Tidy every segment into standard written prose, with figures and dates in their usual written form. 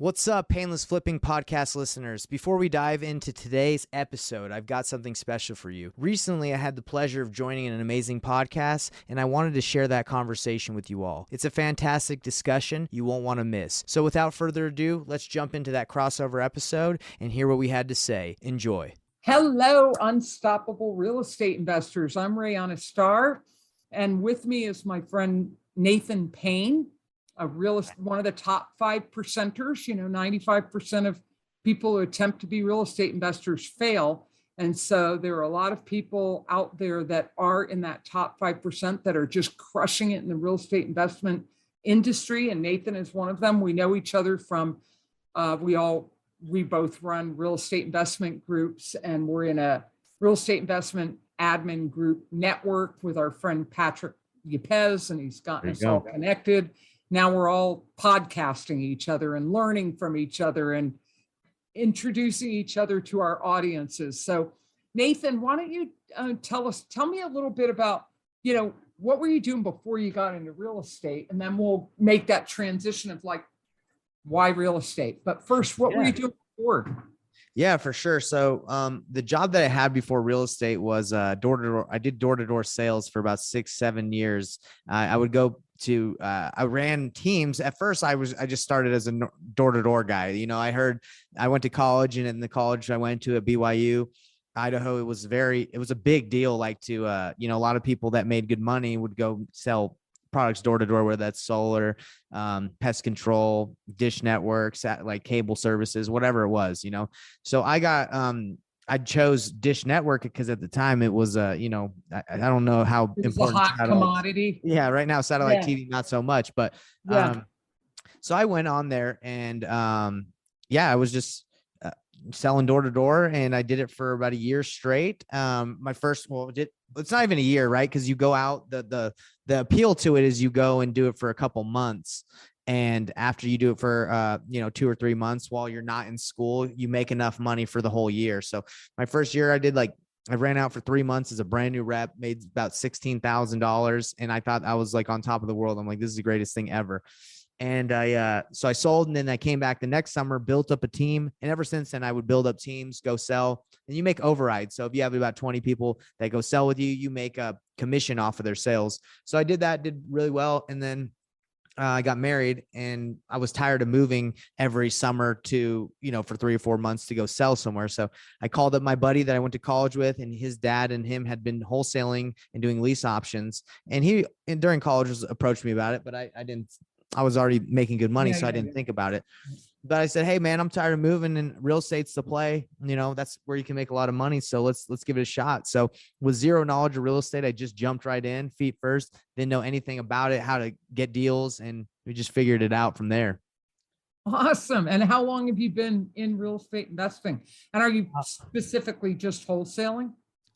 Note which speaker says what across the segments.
Speaker 1: What's up, Painless Flipping podcast listeners? Before we dive into today's episode, I've got something special for you. Recently, I had the pleasure of joining an amazing podcast, and I wanted to share that conversation with you all. It's a fantastic discussion you won't want to miss. So without further ado, let's jump into that crossover episode and hear what we had to say. Enjoy.
Speaker 2: Hello, unstoppable real estate investors. I'm Rayanna Starr, and with me is my friend Nathan Payne, one of the top 5%ers. 95% of people who attempt to be real estate investors fail. And so there are a lot of people out there that are in that top 5% that are just crushing it in the real estate investment industry. And Nathan is one of them. We know each other from, we both run real estate investment groups, and we're in a real estate investment admin group network with our friend Patrick Yepes, and he's gotten us all connected. Now we're all podcasting each other and learning from each other and introducing each other to our audiences. So Nathan, why don't you tell me a little bit about, what were you doing before you got into real estate? And then we'll make that transition of like, why real estate? But first, what were you doing before?
Speaker 1: Yeah, for sure. So the job that I had before real estate was door-to-door. I did door-to-door sales for about 6-7 years. I would go to, I ran teams. At first, I just started as a door-to-door guy. I went to college, and in the college I went to at BYU, Idaho. It was a big deal. Like a lot of people that made good money would go sell products door to door, whether that's solar, pest control, dish networks, like cable services, whatever it was, So I chose Dish Network because at the time it was I don't know how
Speaker 2: it was
Speaker 1: important
Speaker 2: a hot commodity.
Speaker 1: Yeah, right now satellite TV not so much, but so I went on there and I was just selling door to door, and I did it for about a year straight. It's not even a year, right? Because you go out, the appeal to it is you go and do it for a couple months. And after you do it for, 2 or 3 months while you're not in school, you make enough money for the whole year. So my first year I ran out for 3 months as a brand new rep, made about $16,000. And I thought I was like on top of the world. I'm like, this is the greatest thing ever. And so I sold, and then I came back the next summer, built up a team. And ever since then, I would build up teams, go sell, and you make overrides. So if you have about 20 people that go sell with you, you make a commission off of their sales. So I did really well. And then I got married, and I was tired of moving every summer to, for 3 or 4 months to go sell somewhere. So I called up my buddy that I went to college with, and his dad and him had been wholesaling and doing lease options. And during college approached me about it, but I was already making good money, so I didn't think about it. But I said, hey man, I'm tired of moving, and real estate's the play. That's where you can make a lot of money. So let's give it a shot. So with zero knowledge of real estate, I just jumped right in, feet first, didn't know anything about it, how to get deals, and we just figured it out from there.
Speaker 2: Awesome. And how long have you been in real estate investing? And are you specifically just wholesaling?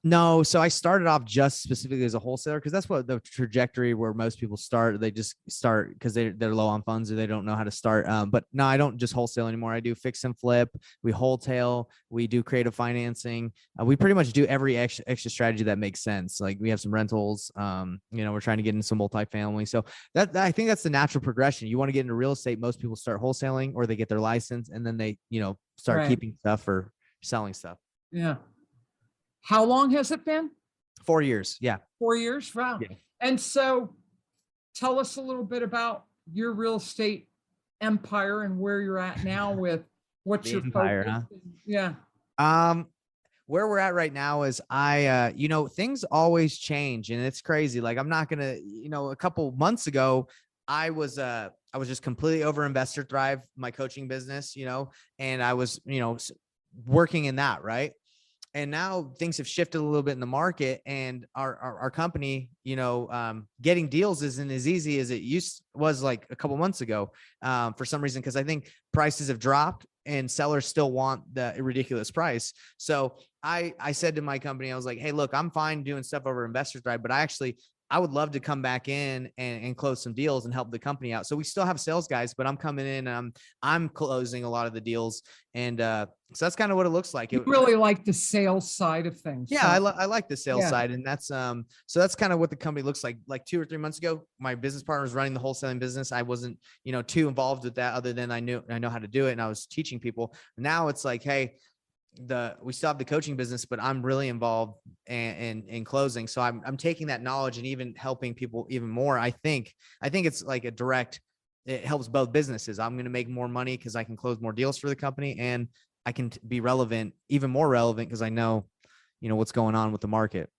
Speaker 1: No. So I started off just specifically as a wholesaler, because that's what the trajectory where most people start. They just start because they're low on funds or they don't know how to start. But no, I don't just wholesale anymore. I do fix and flip. We wholesale. We do creative financing. We pretty much do every extra strategy that makes sense. Like we have some rentals. We're trying to get into some multifamily. So I think that's the natural progression. You want to get into real estate. Most people start wholesaling, or they get their license, and then they, start keeping stuff or selling stuff.
Speaker 2: Yeah. How long has it been?
Speaker 1: 4 years. Yeah.
Speaker 2: 4 years. Wow. Yeah. And so tell us a little bit about your real estate empire and where you're at now with what's your empire, focus. Huh?
Speaker 1: Yeah. Where we're at right now is things always change, and it's crazy. Like I'm not going to, a couple months ago, I was just completely over Investor Thrive, my coaching business, and I was, working in that. Right. And now things have shifted a little bit in the market, and our company, getting deals isn't as easy as it was like a couple months ago, for some reason, because I think prices have dropped and sellers still want the ridiculous price. So I said to my company, I was like, hey, look, I'm fine doing stuff over Investor Thrive, but I I would love to come back in and close some deals and help the company out. So we still have sales guys, but I'm coming in and I'm closing a lot of the deals. And so that's kind of what it looks like.
Speaker 2: You really like the sales side of things.
Speaker 1: Yeah, I like the sales side, and that's so that's kind of what the company looks like. Like 2 or 3 months ago, my business partner was running the wholesaling business. I wasn't, too involved with that, other than I know how to do it, and I was teaching people. Now it's like, hey, we still have the coaching business, but I'm really involved in closing. So I'm taking that knowledge and even helping people even more. I think it's like it helps both businesses. I'm going to make more money because I can close more deals for the company, and I can be relevant, even more relevant, because I know, what's going on with the market.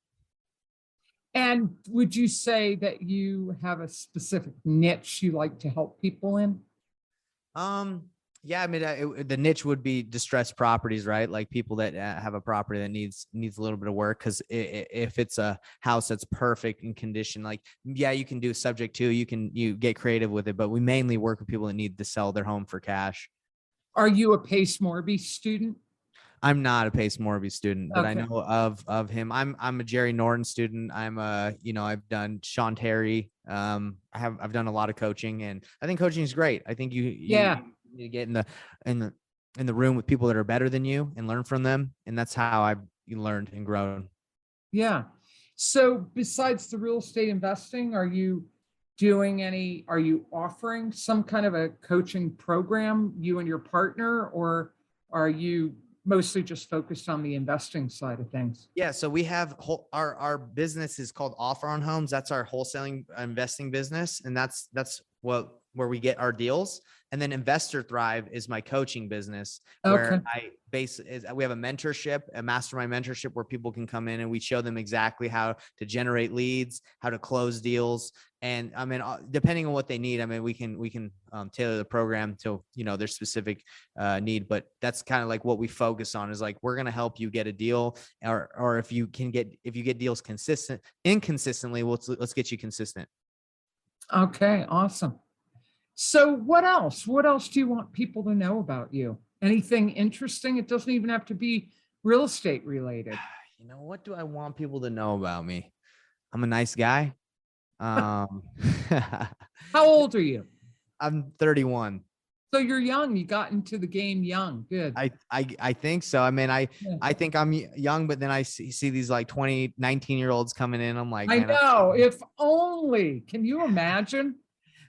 Speaker 2: And would you say that you have a specific niche you like to help people in?
Speaker 1: Yeah, I mean, the niche would be distressed properties, right? Like people that have a property that needs a little bit of work. Because if it's a house that's perfect in condition, like, yeah, you can do subject to, you get creative with it, but we mainly work with people that need to sell their home for cash.
Speaker 2: Are you a Pace Morby student?
Speaker 1: I'm not a Pace Morby student, but
Speaker 2: Okay.
Speaker 1: I know of him. I'm a Jerry Norton student. I've done Sean Terry. I've done a lot of coaching, and I think coaching is great. I think you need to get in the room with people that are better than you and learn from them. And that's how I've learned and grown.
Speaker 2: Yeah. So besides the real estate investing, are you offering some kind of a coaching program, you and your partner, or are you mostly just focused on the investing side of things?
Speaker 1: Yeah. So we have our business is called Offer on Homes. That's our wholesaling investing business. And that's where we get our deals. And then Investor Thrive is my coaching business, where we have a mentorship, a mastermind mentorship, where people can come in and we show them exactly how to generate leads, how to close deals. And I mean, depending on what they need, I mean, we can tailor the program to, their specific need, but that's kind of like what we focus on, is like, we're going to help you get a deal, or if you get deals inconsistently, let's get you consistent.
Speaker 2: Okay. Awesome. So what else? What else do you want people to know about you? Anything interesting? It doesn't even have to be real estate related.
Speaker 1: What do I want people to know about me? I'm a nice guy.
Speaker 2: How old are you?
Speaker 1: I'm 31.
Speaker 2: So you're young. You got into the game young. Good.
Speaker 1: I think so. I mean, I think I'm young, but then I see these like 19-year-olds coming in. I'm like,
Speaker 2: I know. If only. Can you imagine?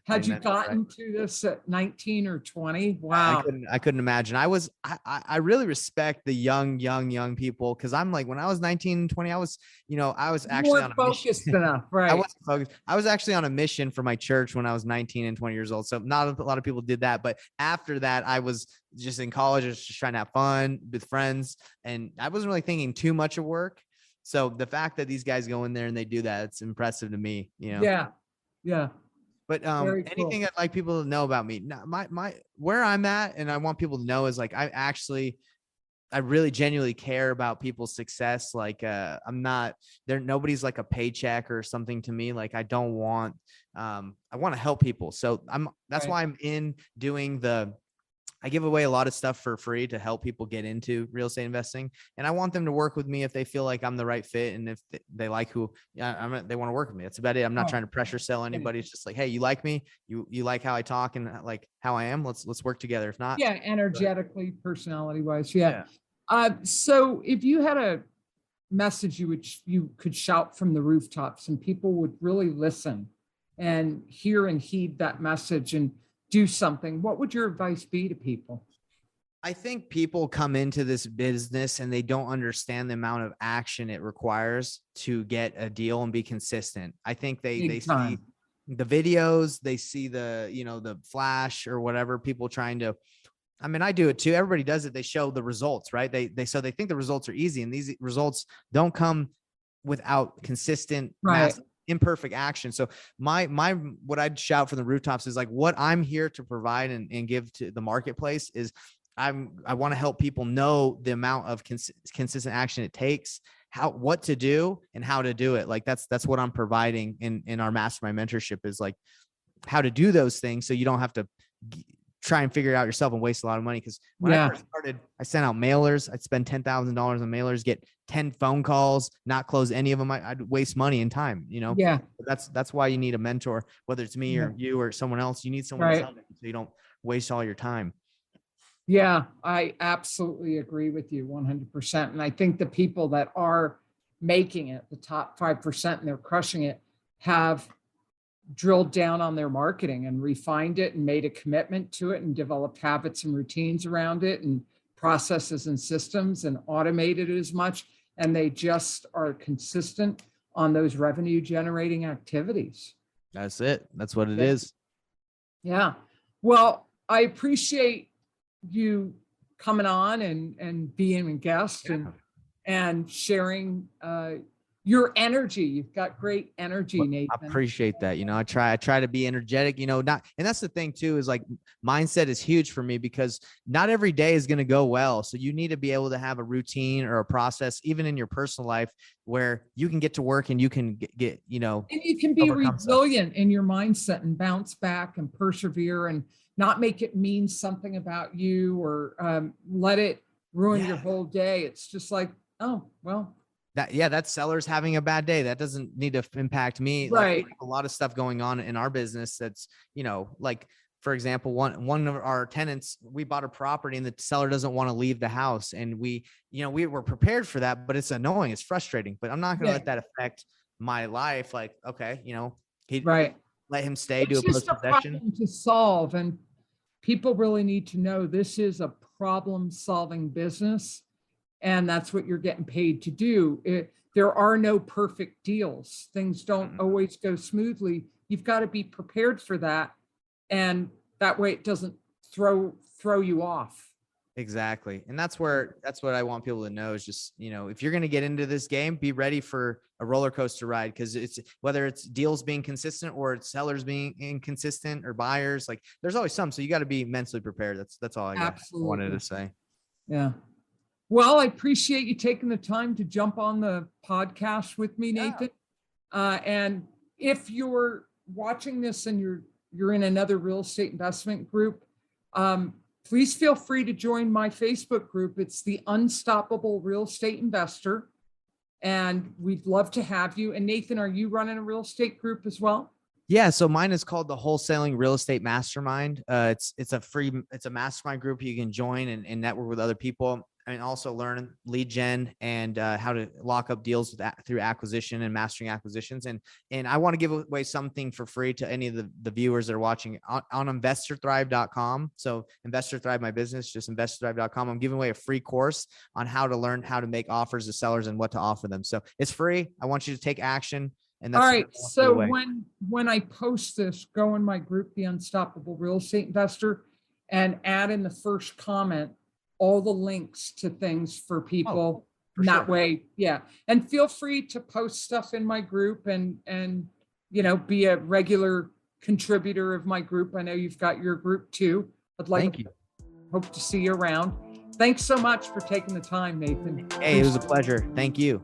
Speaker 2: Had you gotten to this at 19 or 20? Wow.
Speaker 1: I couldn't imagine. I really respect the young people, because I'm like, when I was 19, 20, I was actually on a
Speaker 2: focused enough, right?
Speaker 1: I wasn't focused. I was actually on a mission for my church when I was 19 and 20 years old. So not a lot of people did that. But after that, I was just in college, I was just trying to have fun with friends, and I wasn't really thinking too much of work. So the fact that these guys go in there and they do that, it's impressive to me,
Speaker 2: Yeah. Yeah.
Speaker 1: But anything I'd like people to know about me, my where I'm at, and I want people to know, is like, I really genuinely care about people's success. Like, I'm not there. Nobody's like a paycheck or something to me. Like, I don't want, I want to help people. So that's why I'm in doing I give away a lot of stuff for free to help people get into real estate investing. And I want them to work with me if they feel like I'm the right fit. And if they like they want to work with me. That's about it. I'm not trying to pressure sell anybody. It's just like, hey, you like me, you like how I talk and like how I am. Let's work together. If not,
Speaker 2: energetically, personality wise. Yeah. So if you had a message you could shout from the rooftops and people would really listen and hear and heed that message and do something, what would your advice be to people?
Speaker 1: I think people come into this business and they don't understand the amount of action it requires to get a deal and be consistent. I think they see the videos, they see the flash or whatever, people trying to, I mean, I do it too. Everybody does it. They show the results, right? They think the results are easy, and these results don't come without consistent, massive, imperfect action. So what I'd shout from the rooftops is like, what I'm here to provide and give to the marketplace is I want to help people know the amount of consistent action it takes, what to do and how to do it. Like that's what I'm providing in our mastermind mentorship, is like how to do those things, so you don't have to try and figure it out yourself and waste a lot of money. Because when I first started, I sent out mailers. I'd spend $10,000 on mailers, get 10 phone calls, not close any of them. I'd waste money and time, you know?
Speaker 2: Yeah.
Speaker 1: But that's why you need a mentor, whether it's me or you or someone else. You need someone to tell you so you don't waste all your time.
Speaker 2: Yeah, I absolutely agree with you 100%. And I think the people that are making it, the top 5%, and they're crushing it, have drilled down on their marketing and refined it and made a commitment to it and developed habits and routines around it and processes and systems and automated it as much. And they just are consistent on those revenue generating activities.
Speaker 1: That's it. That's what it is.
Speaker 2: Yeah. Well, I appreciate you coming on and being a guest and sharing your energy. You've got great energy, Nathan.
Speaker 1: I appreciate that. You know, I try to be energetic, you know, and that's the thing too, is like mindset is huge for me because not every day is going to go well. So you need to be able to have a routine or a process, even in your personal life, where you can get to work and you can get you know,
Speaker 2: and you can be resilient in your mindset and bounce back and persevere and not make it mean something about you or let it ruin your whole day. It's just like, oh, well,
Speaker 1: that's sellers having a bad day. That doesn't need to impact me.
Speaker 2: Right.
Speaker 1: Like, a lot of stuff going on in our business. That's, you know, like, for example, one of our tenants, we bought a property and the seller doesn't want to leave the house. And we were prepared for that, but it's annoying. It's frustrating, but I'm not going to let that affect my life. Like, okay, you know, let him stay, do a post-possession
Speaker 2: to solve. And people really need to know this is a problem solving business. And that's what you're getting paid to do. There are no perfect deals. Things don't always go smoothly. You've got to be prepared for that. And that way it doesn't throw you off.
Speaker 1: Exactly. And that's what I want people to know is just, you know, if you're going to get into this game, be ready for a roller coaster ride. Cause it's whether it's deals being consistent or it's sellers being inconsistent or buyers, like there's always some. So you got to be mentally prepared. That's all I wanted to say.
Speaker 2: Yeah. Well, I appreciate you taking the time to jump on the podcast with me, Nathan. And if you're watching this and you're in another real estate investment group, please feel free to join my Facebook group. It's the Unstoppable Real Estate Investor. And we'd love to have you. And Nathan, are you running a real estate group as well?
Speaker 1: Yeah. So mine is called the Wholesaling Real Estate Mastermind. It's a mastermind group you can join and network with other people. And also learn lead gen and how to lock up deals through acquisition and mastering acquisitions. And I want to give away something for free to any of the viewers that are watching on investorthrive.com. So Investor Thrive, my business, just investorthrive.com. I'm giving away a free course on how to learn how to make offers to sellers and what to offer them. So it's free. I want you to take action. And that's
Speaker 2: all right. So when I post this, go in my group, The Unstoppable Real Estate Investor, and add in the first comment all the links to things for people that way. Yeah. And feel free to post stuff in my group and, you know, be a regular contributor of my group. I know you've got your group too. Hope to see you around. Thanks so much for taking the time, Nathan.
Speaker 1: Hey, it was a pleasure. Thank you.